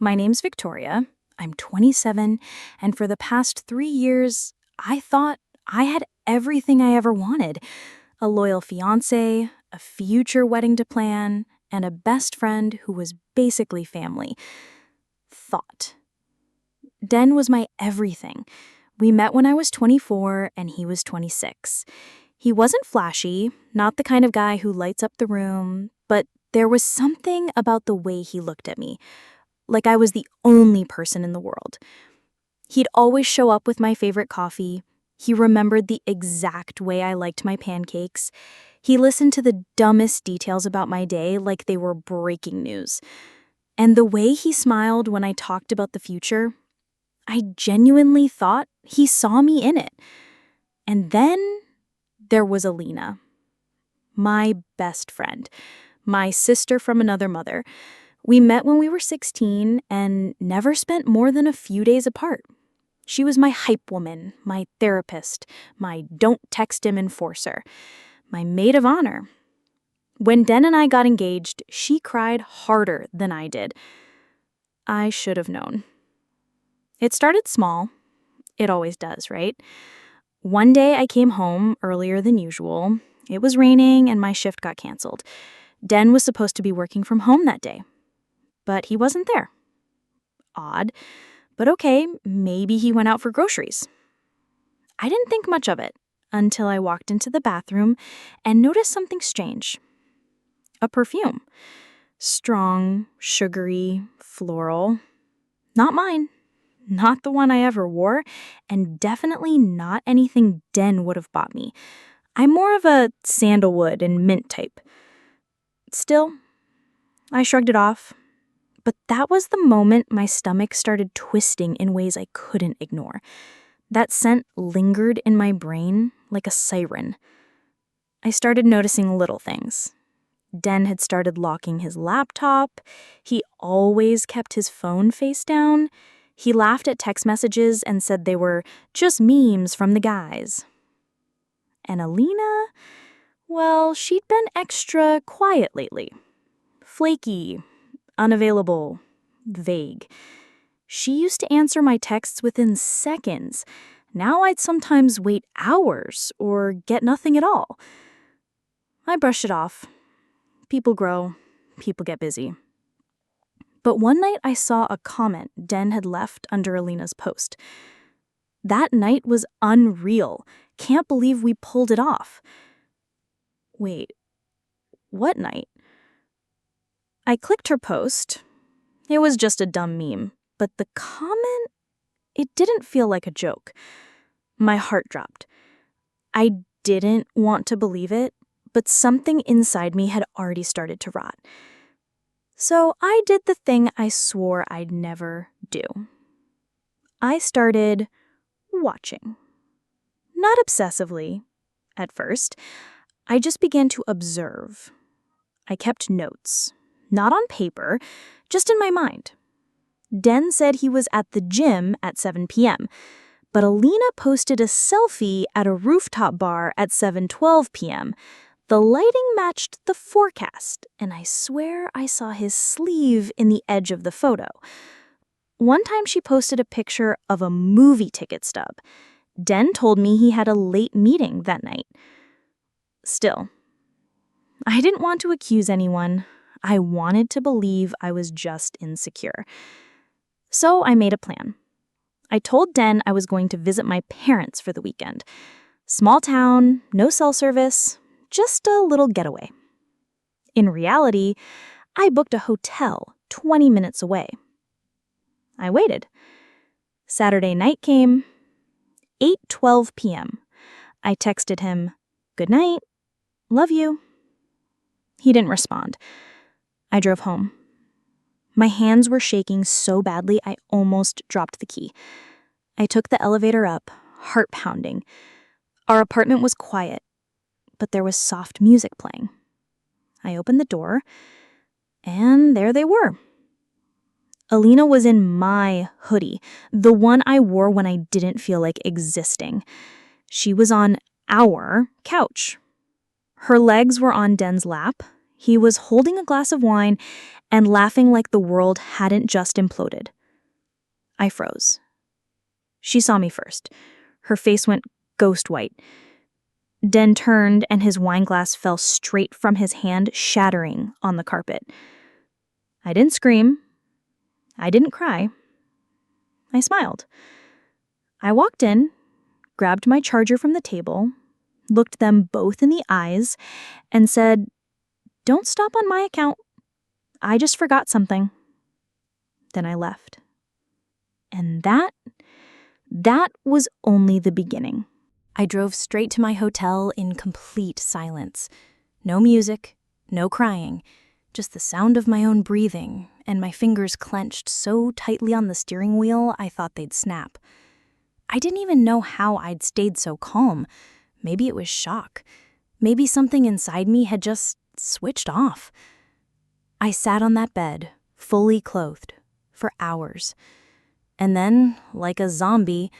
My name's Victoria. I'm 27, and for the past 3 years, I thought I had everything I ever wanted: a loyal fiance, a future wedding to plan, and a best friend who was basically family. Thought. Den was my everything. We met when I was 24 and he was 26. He wasn't flashy, not the kind of guy who lights up the room, but there was something about the way he looked at me, like I was the only person in the world. He'd always show up with my favorite coffee. He remembered the exact way I liked my pancakes. He listened to the dumbest details about my day like they were breaking news. And the way he smiled when I talked about the future, I genuinely thought he saw me in it. And then there was Alina, my best friend, my sister from another mother. We met when we were 16 and never spent more than a few days apart. She was my hype woman, my therapist, my don't text him enforcer, my maid of honor. When Den and I got engaged, she cried harder than I did. I should have known. It started small. It always does, right? One day I came home earlier than usual. It was raining and my shift got canceled. Den was supposed to be working from home that day, but he wasn't there. Odd, but okay, maybe he went out for groceries. I didn't think much of it until I walked into the bathroom and noticed something strange. A perfume. Strong, sugary, floral. Not mine. Not the one I ever wore, and definitely not anything Den would have bought me. I'm more of a sandalwood and mint type. Still, I shrugged it off. But that was the moment my stomach started twisting in ways I couldn't ignore. That scent lingered in my brain like a siren. I started noticing little things. Den had started locking his laptop. He always kept his phone face down. He laughed at text messages and said they were just memes from the guys. And Alina, well, she'd been extra quiet lately. Flaky, unavailable, vague. She used to answer my texts within seconds. Now I'd sometimes wait hours or get nothing at all. I brushed it off. People grow. People get busy. But one night I saw a comment Den had left under Alina's post. That night was unreal. Can't believe we pulled it off. Wait, what night? I clicked her post. It was just a dumb meme, but the comment, it didn't feel like a joke. My heart dropped. I didn't want to believe it, but something inside me had already started to rot. So I did the thing I swore I'd never do. I started watching. Not obsessively, at first. I just began to observe. I kept notes, not on paper, just in my mind. Den said he was at the gym at 7 p.m., but Alina posted a selfie at a rooftop bar at 7:12 p.m. The lighting matched the forecast, and I swear I saw his sleeve in the edge of the photo. One time she posted a picture of a movie ticket stub. Den told me he had a late meeting that night. Still, I didn't want to accuse anyone. I wanted to believe I was just insecure. So I made a plan. I told Den I was going to visit my parents for the weekend. Small town, no cell service, just a little getaway. In reality, I booked a hotel 20 minutes away. I waited. Saturday night came. 8:12 p.m. I texted him, "Good night. Love you." He didn't respond. I drove home. My hands were shaking so badly I almost dropped the key. I took the elevator up, heart pounding. Our apartment was quiet, but there was soft music playing. I opened the door, and there they were. Alina was in my hoodie, the one I wore when I didn't feel like existing. She was on our couch. Her legs were on Den's lap. He was holding a glass of wine, and laughing like the world hadn't just imploded. I froze. She saw me first. Her face went ghost white. Den turned and his wineglass fell straight from his hand, shattering on the carpet. I didn't scream. I didn't cry. I smiled. I walked in, grabbed my charger from the table, looked them both in the eyes, and said, "Don't stop on my account. I just forgot something." Then I left. And that was only the beginning. I drove straight to my hotel in complete silence. No music, no crying, just the sound of my own breathing, and my fingers clenched so tightly on the steering wheel I thought they'd snap. I didn't even know how I'd stayed so calm. Maybe it was shock. Maybe something inside me had just switched off. I sat on that bed, fully clothed, for hours. And then, like a zombie,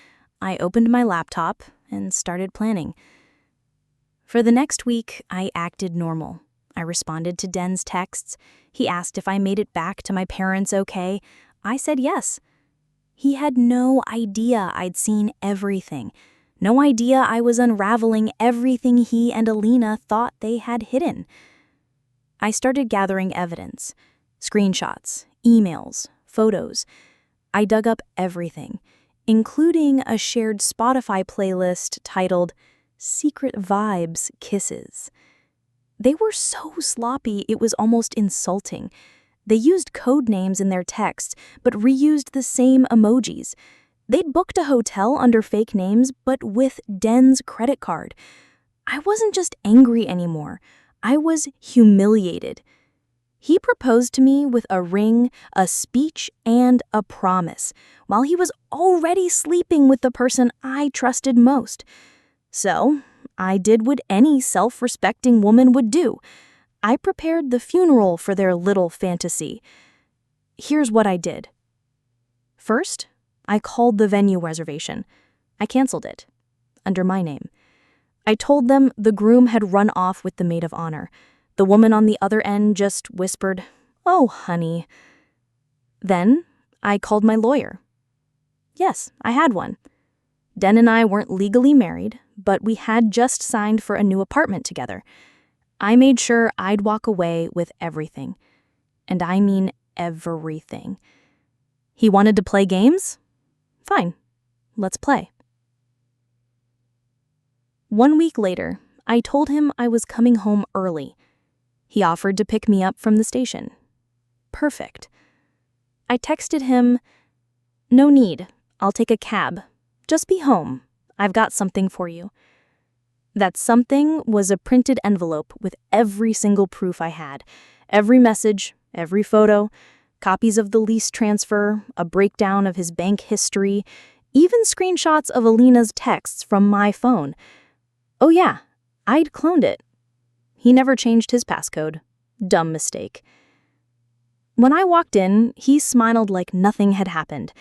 I opened my laptop and started planning. For the next week, I acted normal. I responded to Den's texts. He asked if I made it back to my parents okay. I said yes. He had no idea I'd seen everything. No idea I was unraveling everything he and Alina thought they had hidden. I started gathering evidence. Screenshots, emails, photos. I dug up everything, including a shared Spotify playlist titled Secret Vibes Kisses. They were so sloppy it was almost insulting. They used code names in their texts, but reused the same emojis. They'd booked a hotel under fake names, but with Den's credit card. I wasn't just angry anymore. I was humiliated. He proposed to me with a ring, a speech, and a promise, while he was already sleeping with the person I trusted most. So, I did what any self-respecting woman would do. I prepared the funeral for their little fantasy. Here's what I did. First, I called the venue reservation. I canceled it, under my name. I told them the groom had run off with the maid of honor. The woman on the other end just whispered, "Oh, honey." Then, I called my lawyer. Yes, I had one. Den and I weren't legally married, but we had just signed for a new apartment together. I made sure I'd walk away with everything. And I mean everything. He wanted to play games? Fine, let's play. 1 week later, I told him I was coming home early. He offered to pick me up from the station. Perfect. I texted him, "No need, I'll take a cab. Just be home. I've got something for you." That something was a printed envelope with every single proof I had. Every message, every photo, copies of the lease transfer, a breakdown of his bank history, even screenshots of Alina's texts from my phone. Oh yeah, I'd cloned it. He never changed his passcode. Dumb mistake. When I walked in, he smiled like nothing had happened.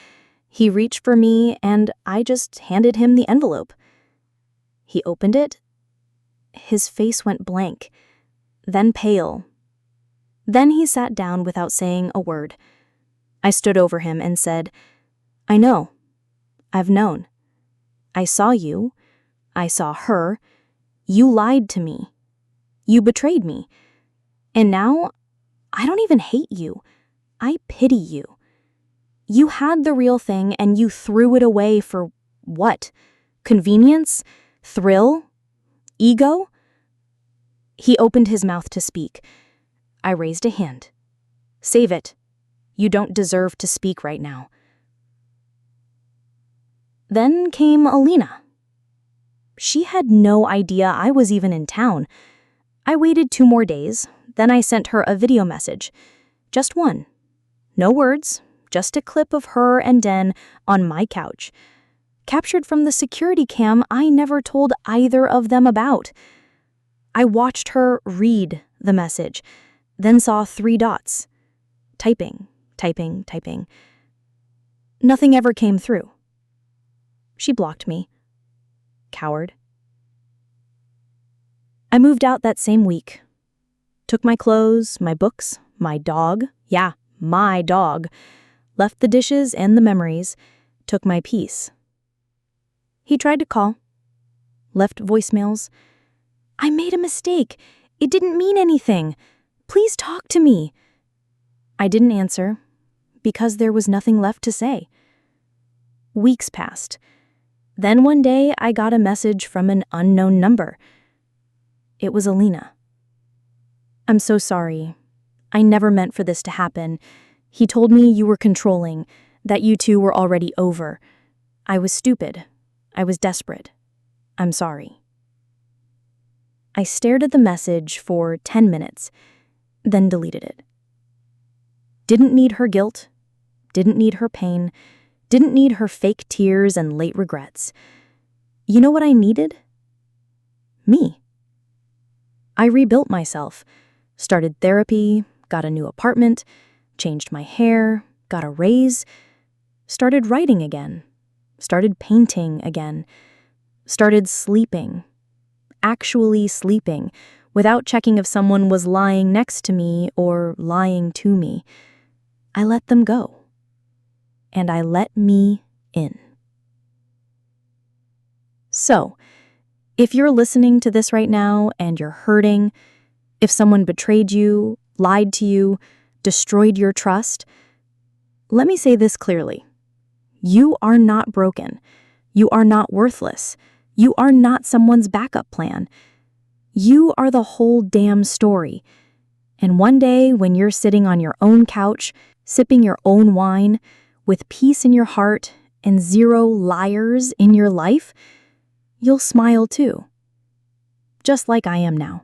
He reached for me, and I just handed him the envelope. He opened it. His face went blank, then pale. Then he sat down without saying a word. I stood over him and said, "I know. I've known. I saw you. I saw her. You lied to me. You betrayed me. And now, I don't even hate you. I pity you. You had the real thing and you threw it away for what? Convenience? Thrill? Ego?" He opened his mouth to speak. I raised a hand. "Save it. You don't deserve to speak right now." Then came Alina. She had no idea I was even in town. I waited 2 more days, then I sent her a video message. Just one. No words, just a clip of her and Den on my couch. Captured from the security cam I never told either of them about. I watched her read the message, then saw 3 dots. Typing, typing, typing. Nothing ever came through. She blocked me. Coward. I moved out that same week. Took my clothes, my books, my dog, Yeah, my dog. Left the dishes and the memories, took my peace. He tried to call, left voicemails. I made a mistake. It didn't mean anything. Please talk to me. I didn't answer because there was nothing left to say. Weeks passed. Then one day I got a message from an unknown number. It was Alina. I'm so sorry. I never meant for this to happen. He told me you were controlling, that you two were already over. I was stupid. I was desperate. I'm sorry. I stared at the message for 10 minutes, then deleted it. Didn't need her guilt, didn't need her pain, didn't need her fake tears and late regrets. You know what I needed? Me. I rebuilt myself, started therapy, got a new apartment, changed my hair, got a raise, started writing again, started painting again, started sleeping, actually sleeping, without checking if someone was lying next to me or lying to me. I let them go. And I let me in. So, if you're listening to this right now and you're hurting, if someone betrayed you, lied to you, destroyed your trust, let me say this clearly. You are not broken. You are not worthless. You are not someone's backup plan. You are the whole damn story. And one day when you're sitting on your own couch, sipping your own wine, with peace in your heart and 0 liars in your life, you'll smile too. Just like I am now.